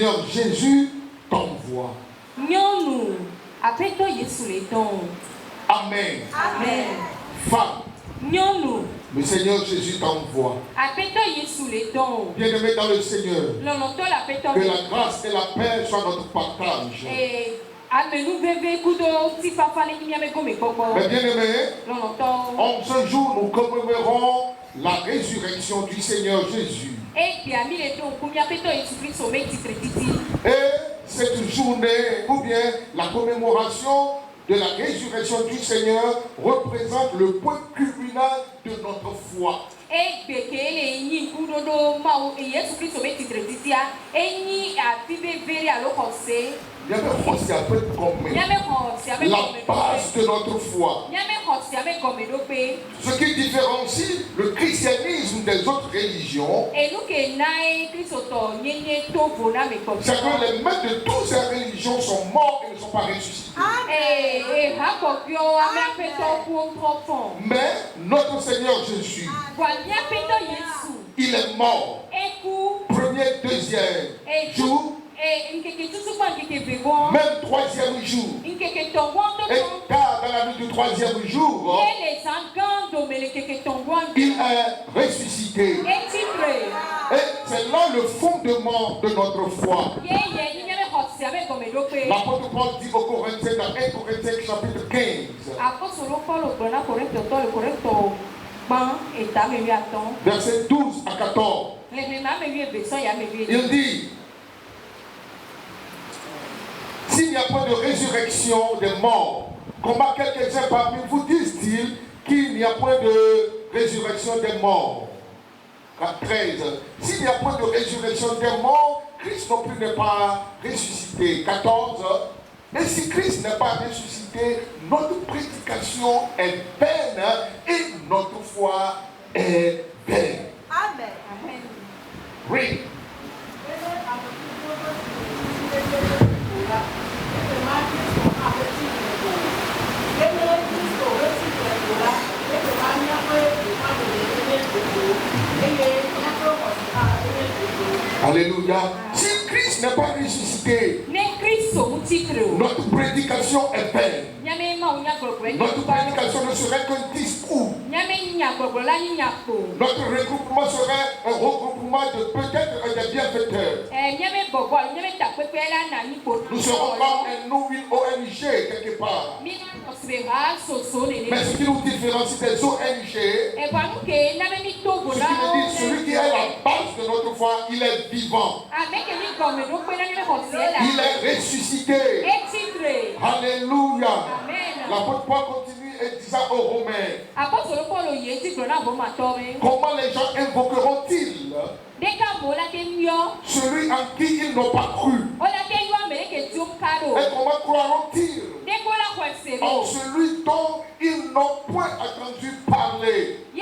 Seigneur Jésus t'envoie. Amen. Amen. Femme, le Seigneur Jésus t'envoie. Bien-aimé dans le Seigneur, que la grâce et la paix soient notre partage. Mais bien-aimé, en ce jour, nous commémorons la résurrection du Seigneur Jésus. Et cette journée, ou bien la commémoration de la résurrection du Seigneur, représente le point culminant de notre foi. La base de notre foi. Ce qui différencie le christianisme des autres religions, c'est que les maîtres de toutes ces religions sont morts et ne sont pas ressuscités. Mais notre Seigneur Jésus, il est mort. Premier, deuxième jour, même troisième jour. Et car dans la nuit du troisième jour, il est ressuscité. Et c'est là le fondement de notre foi. L'apôtre Paul dit aux Corinthiens dans 1 Corinthiens chapitre 15. Verset 12 à 14. Il dit: s'il n'y a pas de résurrection des morts, comment quelques-uns parmi vous disent-ils qu'il n'y a point de résurrection des morts? 13. S'il n'y a point de résurrection des morts, Christ non plus n'est pas ressuscité. 14. Et si Christ n'est pas ressuscité, notre prédication est vaine et notre foi est vaine. Amen. Oui. Alléluia. Si Christ n'est pas ressuscité, notre prédication est vaine. Notre prédication ne serait qu'un discours. Notre regroupement serait un regroupement de peut-être des bienfaiteurs. Nous serons comme une ONG quelque part. Mais ce qui nous différencie des ONG, ce qui nous dit, celui qui est la base de notre foi, il est vivant. Il est ressuscité. Alléluia. L'apôtre Paul continue et disant aux Romains: comment les gens invoqueront-ils celui en qui ils n'ont pas cru? Et comment croiront-ils en celui dont ils n'ont point entendu parler? Et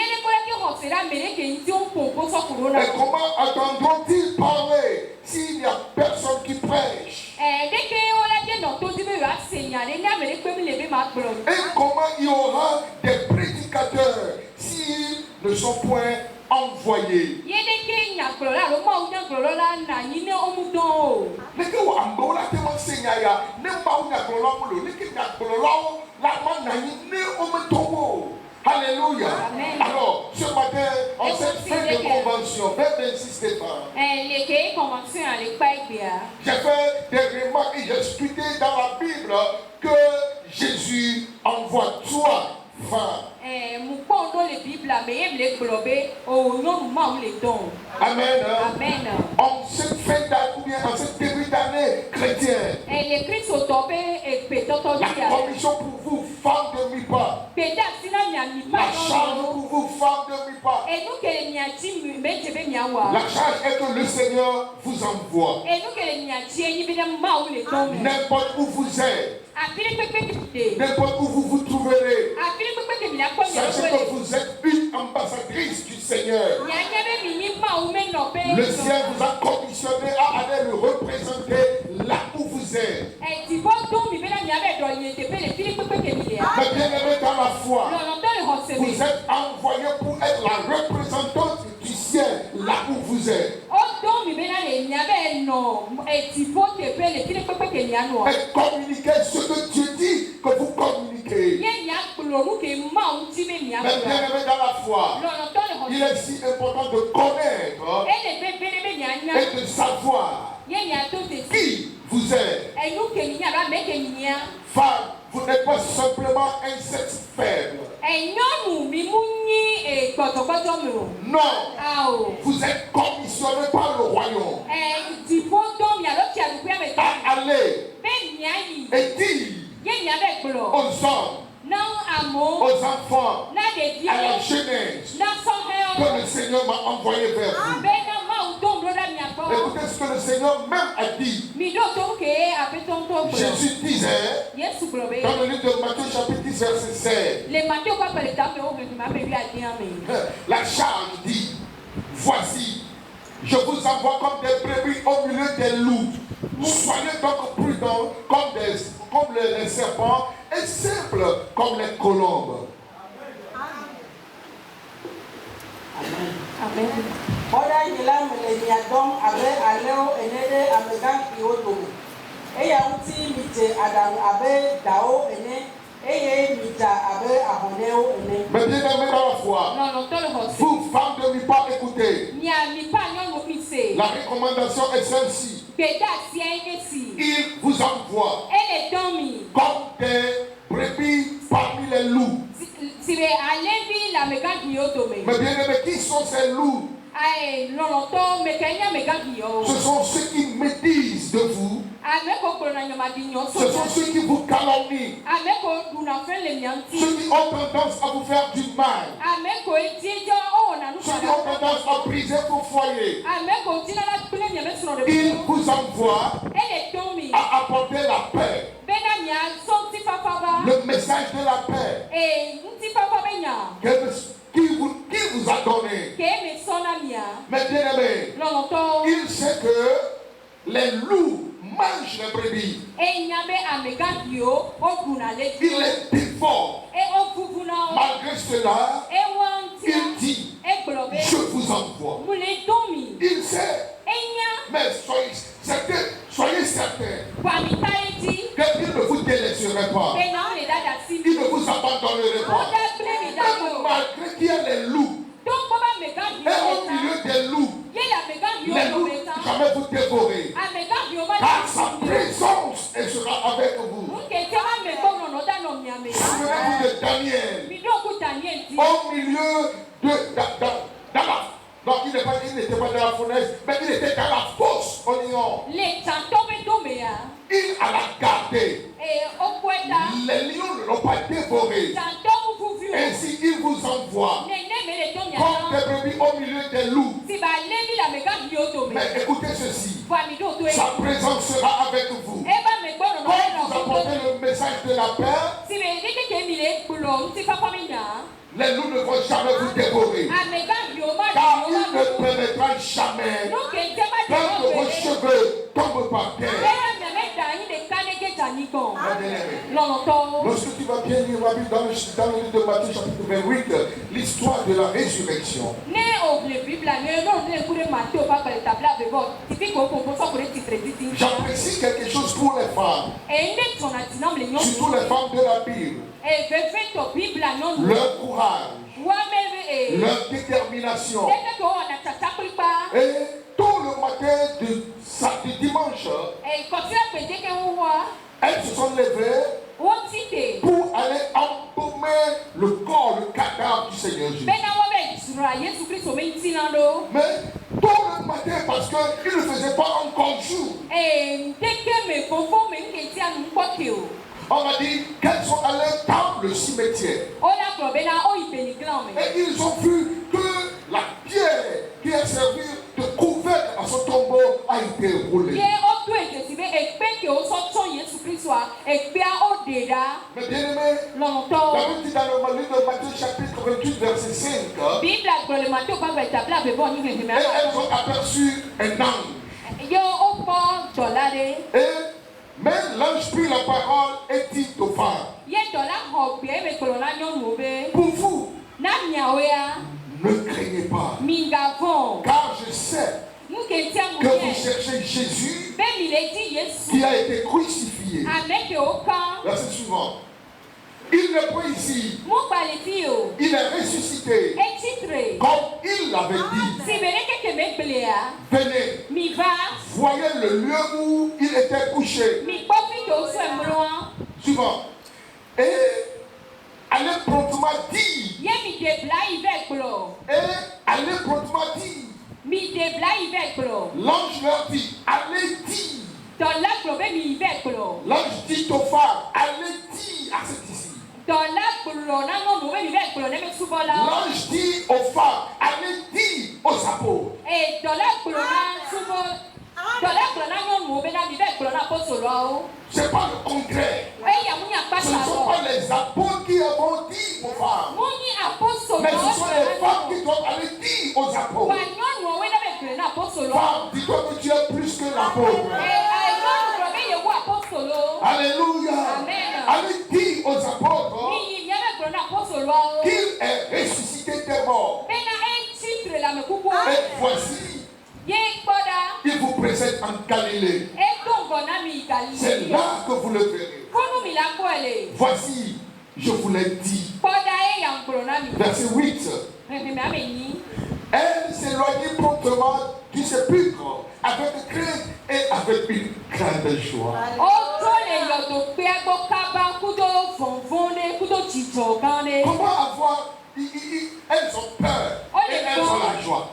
comment attendront-ils parler s'il n'y a personne qui prêche? Et comment il y aura des prédicateurs s'ils ne sont point envoyés? Alléluia. Alors, ce matin, en cette fin de convention, vers 26 Stéphane, j'ai fait des remarques et j'ai expliqué dans la Bible que Jésus envoie toi, femme. Amen. Amen. En cette fin d'année, ou bien en cette début d'année chrétienne, la commission pour vous, femmes de mi-pas, la charge pour vous, femmes de mi-pas, la charge est que le Seigneur vous envoie. N'importe où vous êtes, n'importe où vous vous trouverez, sachez que vous êtes une ambassadrice du Seigneur. Le ciel vous a commissionné à aller le représenter là où vous êtes. Mais bien aimé dans la foi, vous êtes envoyé pour être la représentante du ciel là où vous êtes. Et communiquez ce que Dieu dit que vous communiquez. Mais bien aimé dans la foi, il est si important de connaître et de savoir qui vous êtes. Femme, vous n'êtes pas simplement un sexe faible. Non, vous êtes commissionné par le royaume à aller et dire aux hommes, aux enfants, à la jeunesse, que le Seigneur m'a envoyé vers vous. Écoutez ce que le Seigneur même a dit. Jésus disait dans le livre de Matthieu chapitre 10 verset 16. La charge dit, voici, je vous envoie comme des brebis au milieu des loups. Soyez donc prudents comme les serpents et simples comme les colombes. Amen. Amen. Oda yela melenia dom abe aleo enede amegan kioto. Eya uti mite adam abe dao ene eye mita abe ahoneo ene. Mais bien aimé dans la foi, vous femmes de mi pas écouter. La recommandation est celle-ci. Il vous envoie comme des brebis parmi les loups. Mais bien aimé, qui sont ces loups? Ce sont ceux qui médisent de vous. Ce sont ceux qui vous calomnient. Ceux qui ont tendance à vous faire du mal. Ceux qui ont tendance à briser vos foyers. Il vous envoie à apporter la paix. Le message de la paix. Qui vous a donné. Mais bien aimé, il sait que les loups mangent les brebis. Il les dévore. Malgré cela, il dit, je vous envoie. Il sait. Mais soyez certains qu'il ne vous délaisserait pas. Il ne vous abandonnerait pas. Même malgré qu'il y a les loups, et au milieu des loups, les loups jamais vous dévorer. Car sa présence elle sera avec vous. Souvenez-vous de Daniel. Au milieu dans la donc il n'était pas dans la fournaise, mais il était dans la fosse au lion. Il a la gardé. Les lions ne l'ont pas dévoré. Ainsi il vous envoie comme des brebis au milieu des loups. Mais écoutez ceci. Sa présence sera avec vous. Quand vous apportez le message de la paix, les loups ne vont jamais vous dévorer. Car il ne permettra jamais que vos cheveux tombent par terre. Lorsque tu vas bien lire la Bible dans le livre de Matthieu chapitre 28, l'histoire de la résurrection. J'apprécie quelque chose pour les femmes. Surtout les femmes de la Bible. Leur courage, leur détermination. Et tout le matin du dimanche, elles se sont levées pour aller embaumer le corps, le cadavre du Seigneur Jésus. Mais tout le matin, parce qu'ils ne faisaient pas encore jour. On m'a dit qu'elles sont allées dans le cimetière. Et ils ont vu que la pierre qui a servi de couvercle à son tombeau a été roulée. Mais bien aimé, la Bible dit dans le livre de Matthieu chapitre 28 verset 5. Et elles ont aperçu un ange. Et même l'ange prit la parole et dit aux femmes, pour vous, ne craignez pas, car je sais que vous cherchez Jésus qui a été crucifié. Verset suivant. Il n'est pas ici. Il est ressuscité. Comme il l'avait dit. Venez. Voyez le lieu où il était couché. Suivant. Et allez promptement dire. Et allez promptement dire. L'ange leur dit, allez dire. L'ange dit aux femmes, allez dire à cette ici. L'ange dit aux femmes, allez dire aux apôtres. C'est pas le contraire. Ce ne sont pas les apôtres qui vont dire aux femmes. Mais ce sont les femmes qui doivent aller dire aux apôtres. Femme, dis-toi que tu es plus que l'apôtre. Alléluia. Allez dire aux apôtres qu'il est ressuscité des morts. Et voici, il vous présente en Galilée. C'est là que vous le verrez. Voici, je vous l'ai dit. Verset 8. Elle s'éloignait promptement du sépulcre avec crainte et avec une grande joie. Comment avoir... Elles ont peur et elles ont la joie.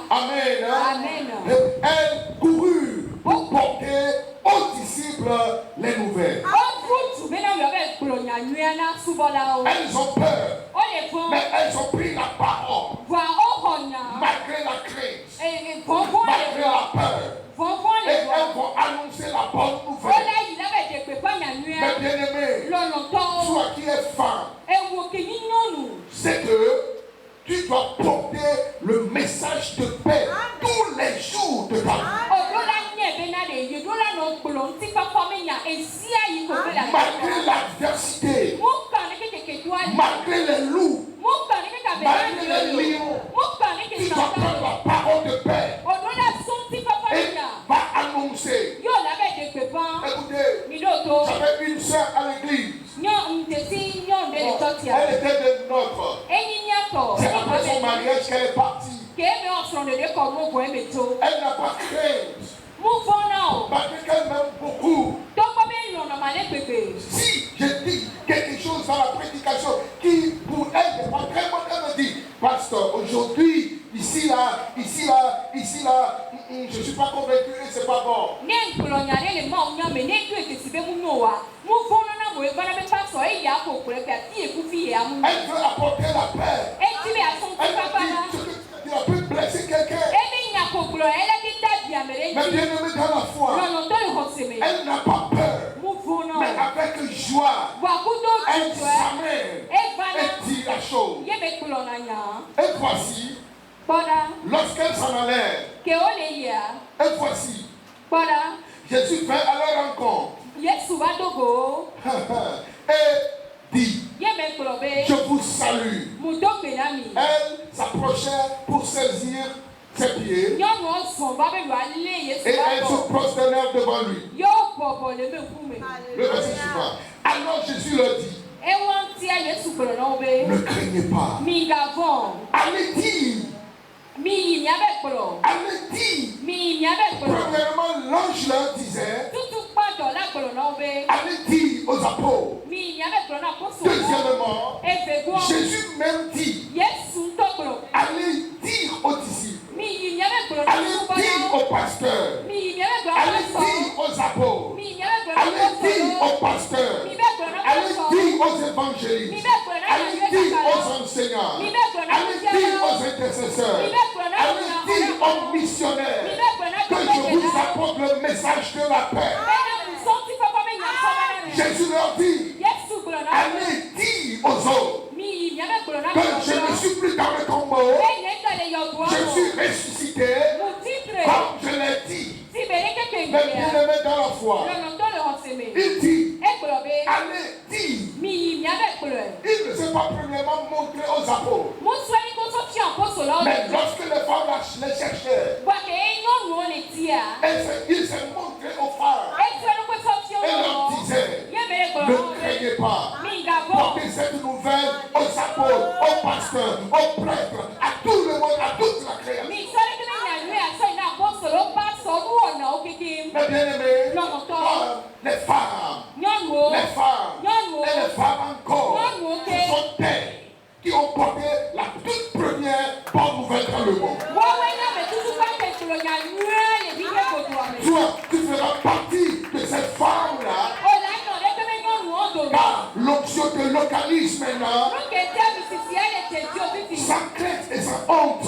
Amen. Elles coururent pour porter aux disciples les nouvelles. Elles ont peur, mais elles ont pris la parole malgré la crainte, malgré la peur. Et elles vont annoncer la bonne nouvelle. Mais bien aimé, toi qui es femme, c'est que tu dois porter le message de paix tous les jours de ta vie. Malgré l'adversité, malgré les loups, malgré les lions, tu dois prendre la parole de paix et va annoncer. Écoutez, j'avais une soeur à l'église. Elle était de notre. C'est après son mariage qu'elle est partie. Elle n'a pas crainte. Malgré qu'elle m'aime beaucoup. Si je dis quelque chose dans la prédication qui pour elle n'est pas très bonne, elle me dit, pasteur, aujourd'hui, ici là, je ne suis pas convaincu et c'est pas bon. Elle veut apporter la paix. Elle veut dire, tu as pu blesser quelqu'un. Mais bien aimé dans la foi, elle n'a pas peur. Mais avec joie, elle s'amène et dit la chose. Et voici, lorsqu'elle s'en allait, et voici, Jésus vint à leur rencontre et dit, je vous salue. Elle s'approchait pour saisir ses pieds et elle se prosternait devant lui. Le verset suivant. Alors Jésus leur dit, ne craignez pas. Allez dire. Allez dire. Premièrement, l'ange leur disait, allez dire aux apôtres. Deuxièmement, Jésus même dit, allez dire aux disciples. Allez dire aux pasteurs. Allez dire aux apôtres. Allez dire aux pasteurs. Allez dire aux évangélistes. Allez dire aux enseignants. Allez dire aux intercesseurs. Allez dire aux missionnaires que je vous apporte le message de la paix. Jésus leur dit, allez dire aux autres que je ne suis plus dans le tombeau. Je suis ressuscité comme je l'ai dit. Mais bien aimé dans la foi, il dit, allez dire. Il ne s'est pas premièrement montré aux apôtres. Mais lorsque les femmes les cherchaient, il s'est montré aux femmes. Et leur disait, ne craignez pas. Portez cette nouvelle aux apôtres, aux pasteurs, aux prêtres, à tout le monde, à toute la création. Mais bien aimés, les femmes et les femmes encore, ce sont elles qui ont porté la toute première bonne nouvelle dans le monde. Toi, tu feras partie de cette femme-là. Car l'onction te localise maintenant, sans crainte et sans honte.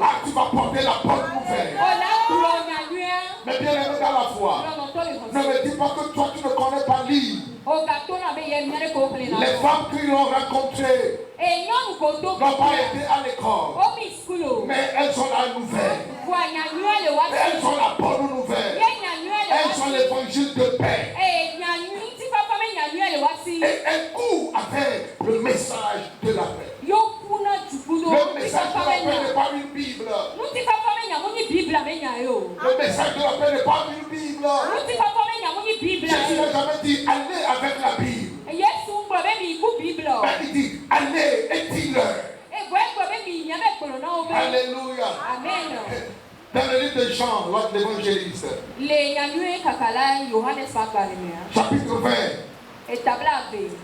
Ah, tu vas porter la bonne nouvelle. Mais bien aimé dans la foi, ne me dis pas que toi tu ne connais pas lire. Les femmes qui l'ont rencontré n'ont pas été à l'école, mais elles ont la nouvelle. Elles ont la bonne nouvelle. Elles ont l'évangile de paix. Et elles courent avec le message de la paix. Le message de la paix n'est pas une Bible. Le message de la paix n'est pas une Bible. Jésus n'a jamais dit allez avec la Bible. Mais il dit allez et dis-leur. Alléluia. Amen. Dans le livre de Jean, l'évangéliste, chapitre 20,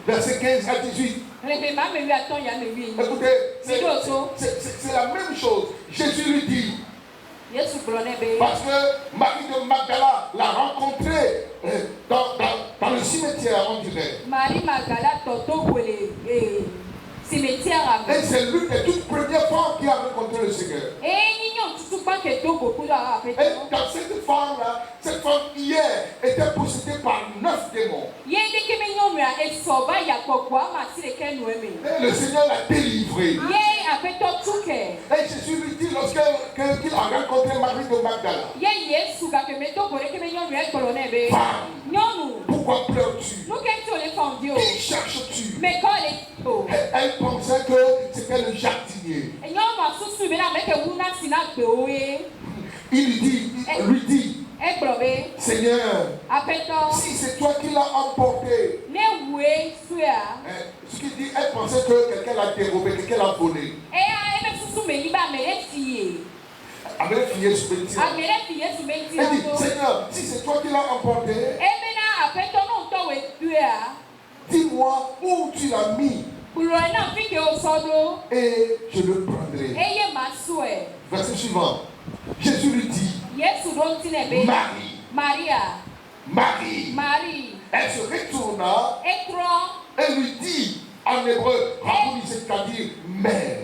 verset 15 à 18. Écoutez, c'est la même chose. Jésus lui dit, parce que Marie de Magdala l'a rencontré dans le cimetière, on dirait. Et c'est l'une des toutes premières femmes qui a rencontré le Seigneur. Et dans cette femme-là, cette femme hier était possédée par 9 démons. Et le Seigneur l'a délivrée. Et Jésus lui dit lorsqu'il a rencontré Marie de Magdala, femme, pourquoi pleures-tu? Qui cherches-tu? Elle pensait que c'était le jardinier. Il lui dit, Seigneur, si c'est toi qui l'as emporté. Ce qu'il dit, elle pensait que quelqu'un l'a dérobé, quelqu'un l'a volé. Avec fillé sous métier. Elle dit, Seigneur, si c'est toi qui l'as emporté, dis-moi où tu l'as mis. Et je le prendrai. Verset suivant. Jésus lui dit, Marie. Elle se retourna et lui dit en hébreu, Rabouni, c'est-à-dire mère.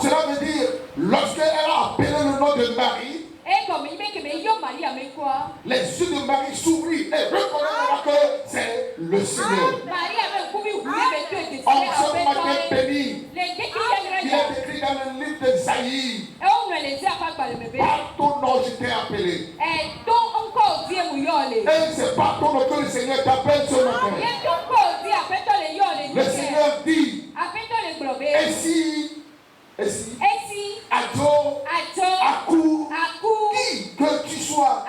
Cela veut dire, lorsqu'elle a appelé le nom de Marie, les yeux de Marie s'ouvrent et reconnaissent que c'est le Seigneur. En ce matin béni, il est écrit dans le livre d'Ésaïe, par ton nom je t'ai appelé. Et c'est par ton nom que le Seigneur t'appelle ce matin. Le Seigneur dit, et si, Adjo, Akou, qui que tu sois,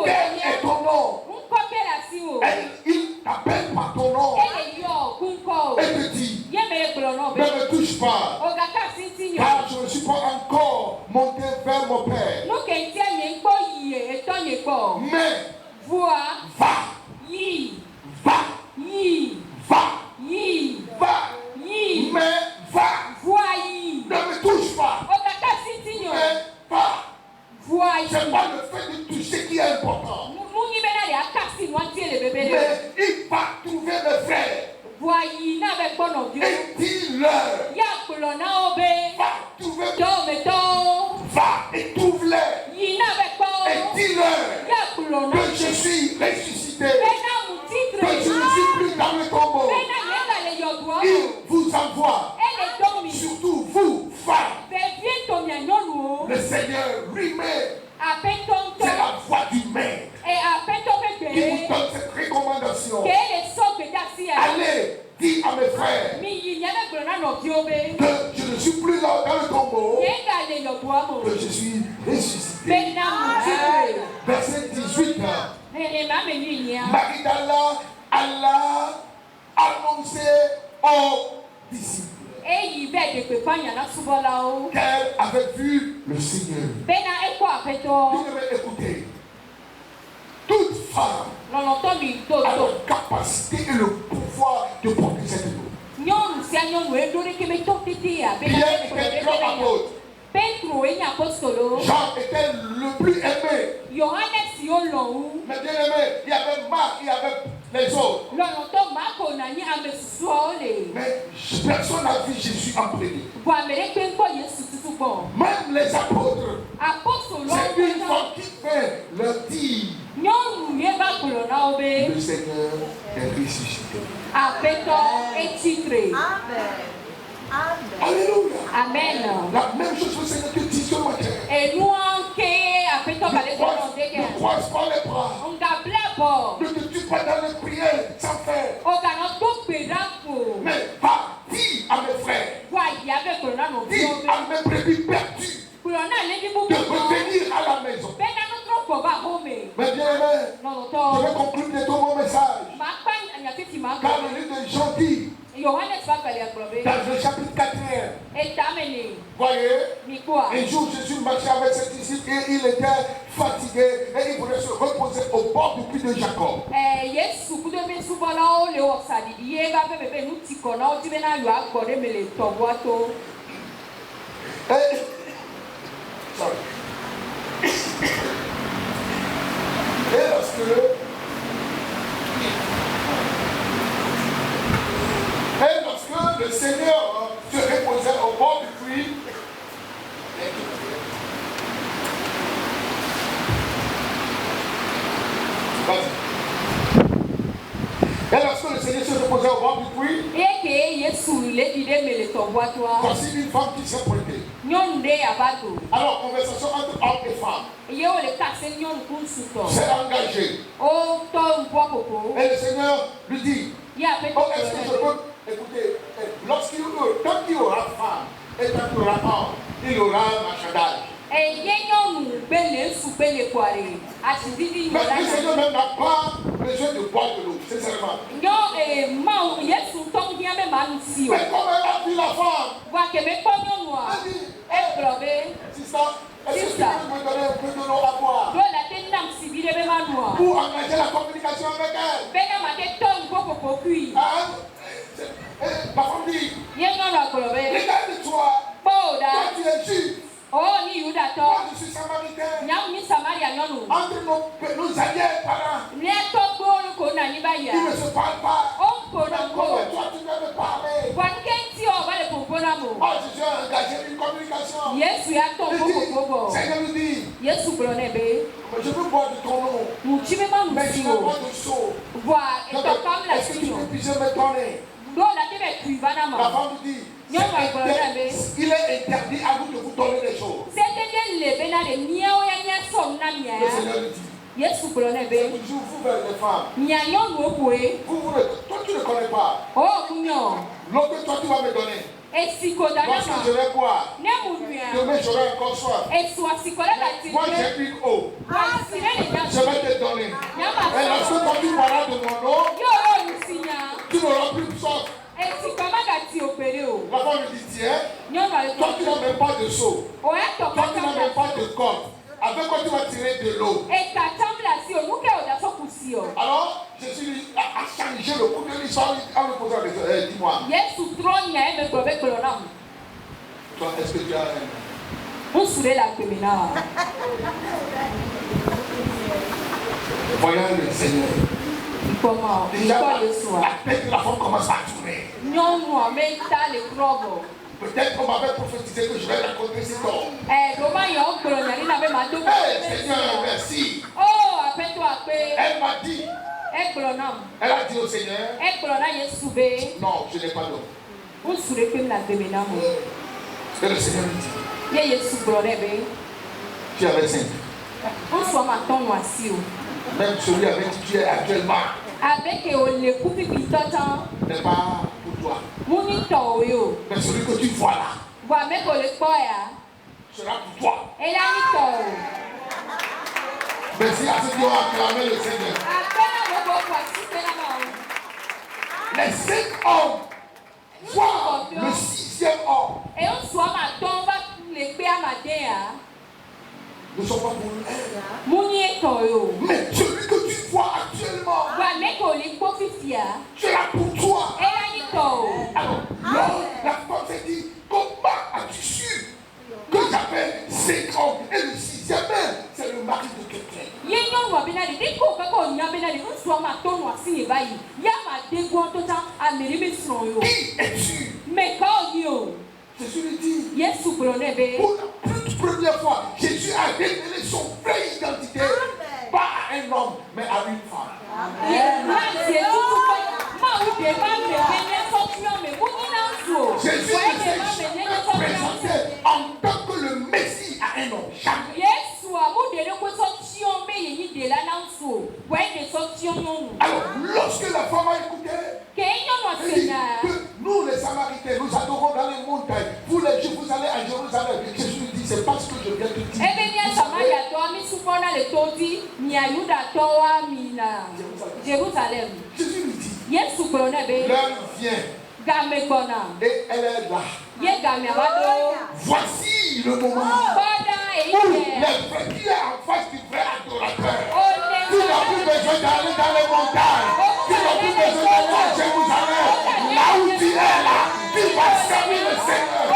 quel est ton nom? Il t'appelle par ton nom et te dit, ne me touche pas, car je ne suis pas encore monté vers mon Père. Mais ne me touche pas. Mais c'est pas le fait de toucher qui est important. Mais il va trouver le frère. Et dis-leur. Va et trouve-les. Et dis-leur que je suis ressuscité. Que je ne suis plus dans le tombeau. Il vous envoie. Surtout vous, femmes. Le Seigneur lui-même. C'est la voix du maître qui vous donne cette recommandation. Allez, dis à mes frères que je suis ressuscité. Verset 18. Magdala alla annoncer aux disciples qu'elle avait vu le Seigneur. Écoutez, toute femme a la capacité et le pouvoir de porter cette eau. Pierre était grand apôtre. Jean était le plus aimé. Mais bien aimé, il y avait Marc, il y avait les autres. Mais personne n'a vu Jésus en prier. Même les apôtres. C'est une femme qui fait leur dire. Le Seigneur est ressuscité. Alléluia. Amen. La même chose que le Seigneur te dit ce matin. Ne croise pas les bras. Ne te tue pas dans les prières sans faire. Mais va, dis à mes frères. Dis à mes brebis perdues de revenir à la maison. Mais bien aimé, je vais conclure bientôt mon message. Car le livre de Jean dit, dans le chapitre 4, voyez, un jour Jésus marchait avec ses disciples et il était fatigué et il voulait se reposer au bord du puits de Jacob. Et lorsque le Seigneur se reposait au bord du puits, au bord du puits, voici une femme qui s'est pointée. Alors, conversation entre hommes et femmes. C'est engagé. Et le Seigneur lui dit, oh, est-ce que je peux écouter, tant qu'il y aura femme et tant qu'il y aura homme, il y aura marchandage. Mais le Seigneur même n'a pas besoin de boire de l'eau, sincèrement. Mais comme elle a vu la femme, elle dit, sister, est-ce que tu peux me donner un peu de l'eau à boire pour engager la communication avec elle? Ma femme dit, regarde-toi, toi tu es juif. Moi je suis samaritain. Entre nos arrière-parents, ils ne se parlent pas. Mais comment toi tu dois me parler? Moi je suis engagé une communication. Seigneur nous dit, je veux boire de ton eau, mais je veux boire de chaud. Est-ce que tu peux puiser me donner? La femme nous dit, il est interdit à vous de vous donner des choses. Le Seigneur lui dit, c'est toujours vous vers les femmes. Toi tu ne connais pas. L'eau que toi tu vas me donner. Lorsque je vais boire, demain j'aurai encore soif. Moi j'ai une eau. Je vais te donner. Et lorsque toi tu boiras de mon eau, tu n'auras plus soif. La femme lui dit, tiens, toi tu n'as même pas de seau. Toi tu n'as même pas de corde. Avec quoi tu vas tirer de l'eau? Alors, Jésus a changé le cours de l'histoire en me posant la question. Dis-moi. Toi, est-ce que tu as un... Voyons le Seigneur. Déjà, la tête de la femme commence à tourner. Peut-être qu'on m'avait prophétisé que je vais rencontrer cet homme. Seigneur, merci. Elle m'a dit. Elle a dit au Seigneur, non, je n'ai pas d'homme. Et le Seigneur lui dit, tu avais 5. Même celui avec qui tu es actuellement n'est pas pour toi. Mais celui que tu vois là, sera pour toi. Elanito. Merci à ceux qui ont acclamé le Seigneur. Les 5 hommes voient le 6e homme. Ne sont pas pour elle. Mais celui que tu vois actuellement, c'est là pour toi. Alors, la femme s'est dit, comment as-tu su que j'avais 5 hommes et le 6e même, c'est le mari de quelqu'un. Qui es-tu? Jésus lui dit, pour la toute première fois, Jésus a révélé son vraie identité, pas à un homme, mais à une femme. Jésus ne s'est jamais présenté en tant que le Messie à un homme. Jamais. Alors, lorsque la femme a écouté, elle dit que nous les Samaritains, nous adorons dans les montagnes. Vous les Juifs, vous allez à Jérusalem. Jésus lui dit, c'est parce que je viens te dire. Jérusalem. Jésus lui dit, l'heure vient. Et elle est là. Voici le moment où les vrais qui est en face du vrai adorateur. Tu n'as plus besoin d'aller dans les montagnes. Tu n'as plus besoin d'aller à Jérusalem. Là où tu es là, tu vas servir le Seigneur.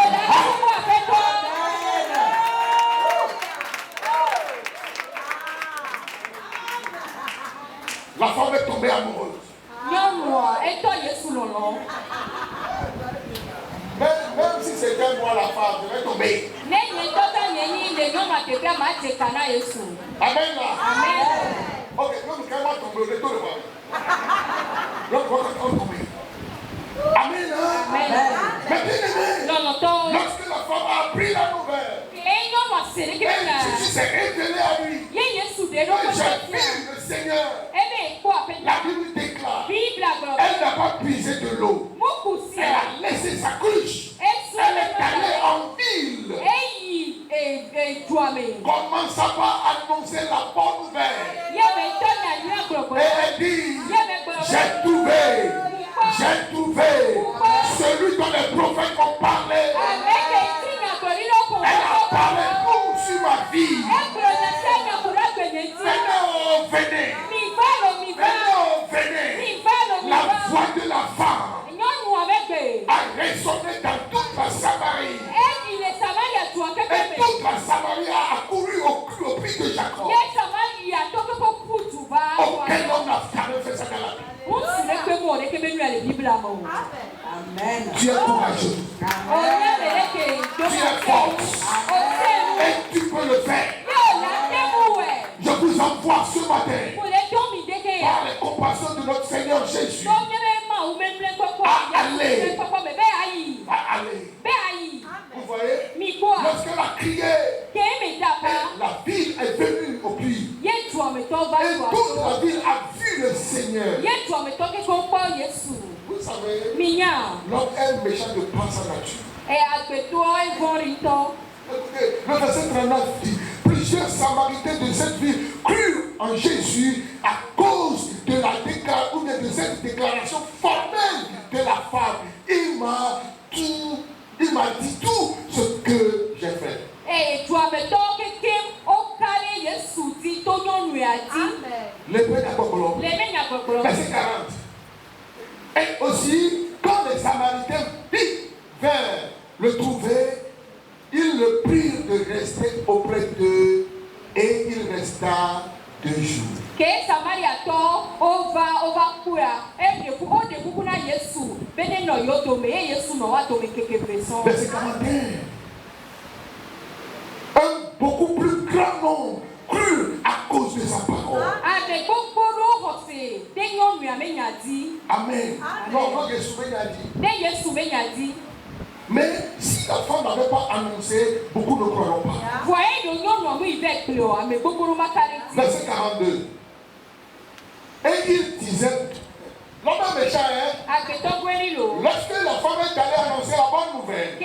La femme est tombée amoureuse. Même si c'était moi la femme, je vais tomber. Amen là. Ok, donc quand moi tomber, on est tous les voir. Donc on va tomber. Amen là. Mais bien aimé, lorsque la femme a appris la nouvelle, Jésus s'est révélé à lui. J'ai vu le Seigneur. La Bible déclare, elle n'a pas puisé de l'eau. Elle a laissé sa cruche. Elle est allée en ville. Commençant par annoncer la bonne nouvelle. Et elle dit, j'ai trouvé celui dont les prophètes ont parlé. Elle a parlé tout sur ma vie. Venez. La voix de la femme a résonné dans toute la Samarie. Et toute la Samarie a accouru au pied de Jacob. Aucun homme n'a jamais fait ça dans la Bible. Amen. Tu es courageux. Tu es forte. Et tu peux le faire. Je vous envoie ce matin, par les compassions de notre Seigneur Jésus, à aller. Vous voyez, lorsqu'elle a crié, la ville est venue au cri. Et toute la ville a vu le Seigneur. Vous savez, l'homme est méchant de par sa nature. Écoutez, le verset 39 dit, plusieurs Samaritains de cette ville crurent en Jésus à cause de la déclaration, ou de cette déclaration formelle de la femme. Il m'a dit tout ce que j'ai fait. Verset 40. Et aussi, quand les Samaritains vinrent le trouver, ils le prirent de rester auprès d'eux et il resta 2 jours. Verset 41. Un beaucoup plus grand nombre crut à cause de sa parole. Amen. Non, Jésus a dit. Mais si la femme n'avait pas annoncé, beaucoup ne croiront pas. Verset 42. Et il disait, l'homme est méchant, lorsque la femme est allée annoncer la bonne nouvelle, et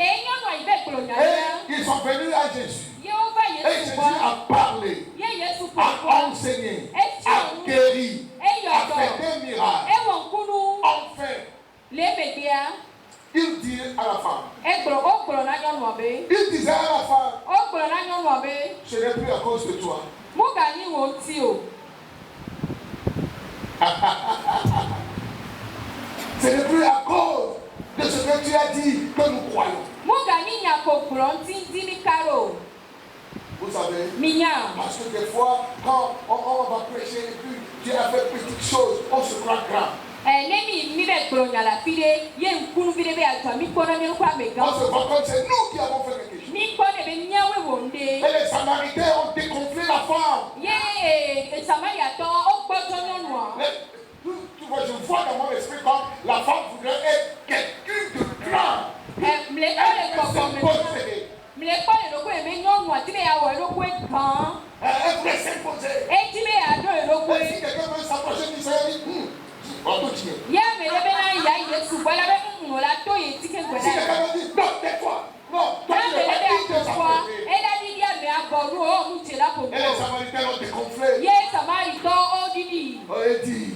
ils sont venus à Jésus. Jésus a parlé, a enseigné, a guéri, a fait des miracles. Enfin, il dit à la femme, il disait à la femme, ce n'est plus à cause de toi. Ce n'est plus à cause de ce que tu as dit que nous croyons. Vous savez, parce que des fois, quand on va prêcher et puis Dieu a fait petite chose, on se croit grave. On se voit comme c'est nous qui avons fait quelque chose. Et les Samaritains ont dégonflé la femme. Tu vois, je vois dans mon esprit quand la femme voudrait être quelqu'un de grand. Elle voulait s'imposer. Et si quelqu'un veut s'approcher du Seigneur, il dit, on va continuer. Si quelqu'un veut dire, non, tais-toi. Non, toi tu n'es pas dit que ça peut. Et les Samaritains ont dégonflé. Et dit,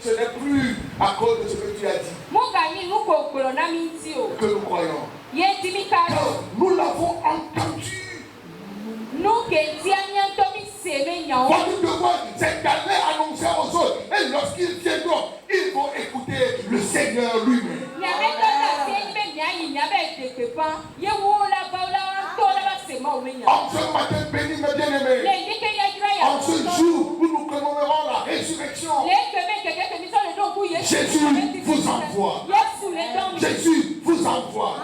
ce n'est plus à cause de ce que tu as dit que nous croyons. Nous l'avons entendu. Votre devoir, c'est d'aller annoncer aux autres. Et lorsqu'ils viendront, ils vont écouter le Seigneur lui-même. En ce matin béni, mes bien-aimés, en ce jour où nous commémorons la résurrection, Jésus vous envoie. Jésus vous envoie.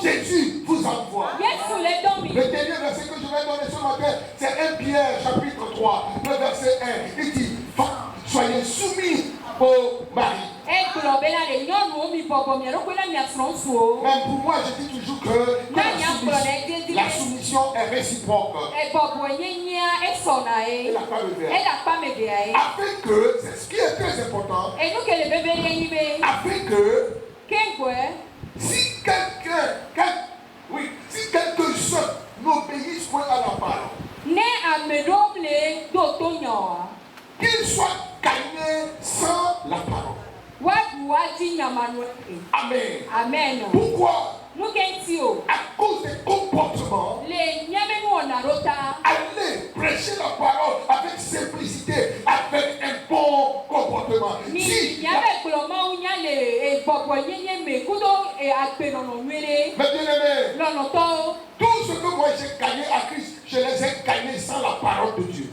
Jésus vous envoie. Le dernier verset que je vais donner ce matin, c'est 1 Pierre chapitre 3, le verset 1. Il dit, soyez soumis au mari. Même pour moi, je dis toujours que la soumission est réciproque. Et la femme est bien. Afin que, c'est ce qui est très important, afin que si quelques-uns n'obéissent point à la parole, qu'ils soient gagnés sans la parole. Amen. Amen. Pourquoi? À cause des comportements, allez prêcher la parole avec simplicité, avec un bon comportement. Si, mais bien aimé, tout ce que moi j'ai gagné à Christ, je les ai gagnés sans la parole de Dieu.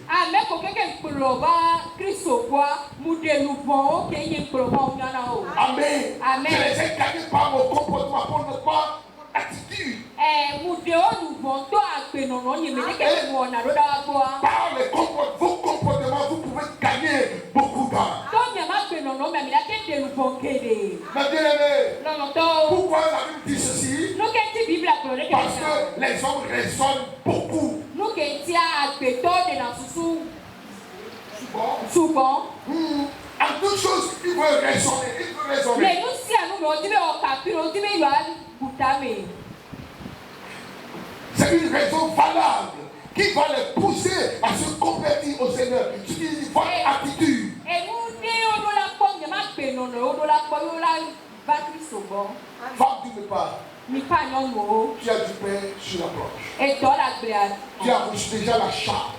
Amen. Je les ai gagnés par mon comportement, pour ne pas attitude. Par vos comportements, vous pouvez gagner beaucoup d'âmes. Mais bien aimé, pourquoi la Bible dit ceci? Parce que les hommes raisonnent beaucoup. Souvent. En toute chose, ils veulent raisonner. C'est une raison valable qui va les pousser à se convertir au Seigneur. C'est votre attitude. Femme, tu ne pas. Tu as du pain sur la planche. Tu as reçu déjà la charge.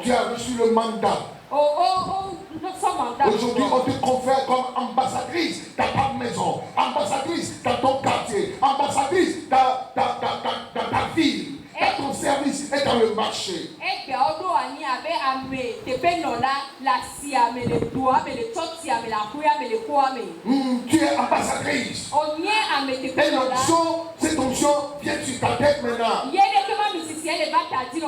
Tu as reçu le mandat. Aujourd'hui, on te confère comme ambassadrice dans ta maison, ambassadrice dans ton quartier, ambassadrice dans ta ville, dans ton service et dans le marché. Tu es ambassadrice. Et l'onction, cette onction vient sur ta tête maintenant.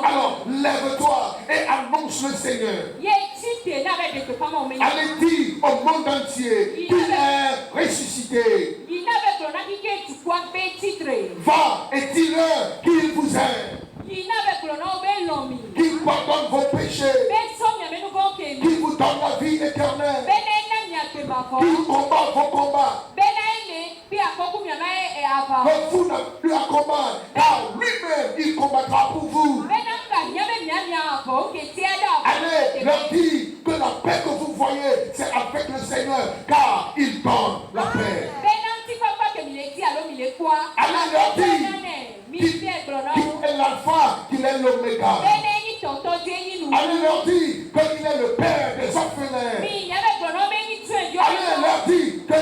Alors, lève-toi et annonce le Seigneur. Allez dire au monde entier qu'il est ressuscité. Va et dis-leur qu'il vous aime. Qu'il pardonne vos péchés. Qu'il vous donne la vie éternelle. Qu'il combat vos combats. Que vous n'avez plus à combattre, car lui-même il combat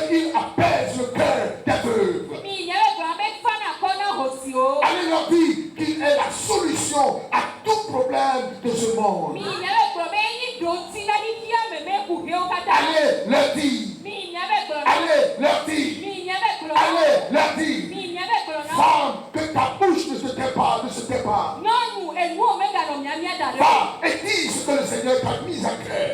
qu'il apaise le cœur des veuves. Allez leur dire qu'il est la solution à tout problème de ce monde. Allez leur dire. Allez leur dire. Allez leur dire. Femme, que ta bouche ne se tait pas, ne se tait pas. Va et dis ce que le Seigneur t'a mis à cœur.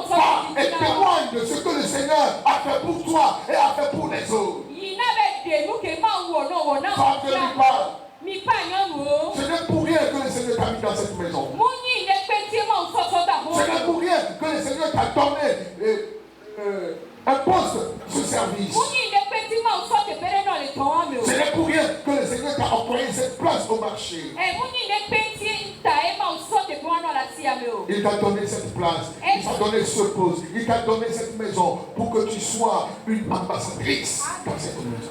Va et témoigne de ce que le Seigneur a fait pour toi et a fait pour les autres. Femme, je lui parle. Ce n'est pour rien que le Seigneur t'a mis dans cette maison. Ce n'est pour rien que le Seigneur t'a donné un poste de service. Ce n'est pour rien que le Seigneur t'a octroyé cette place au marché. Il t'a donné cette place, il t'a donné ce poste, il t'a donné cette maison pour que tu sois une ambassadrice dans cette maison.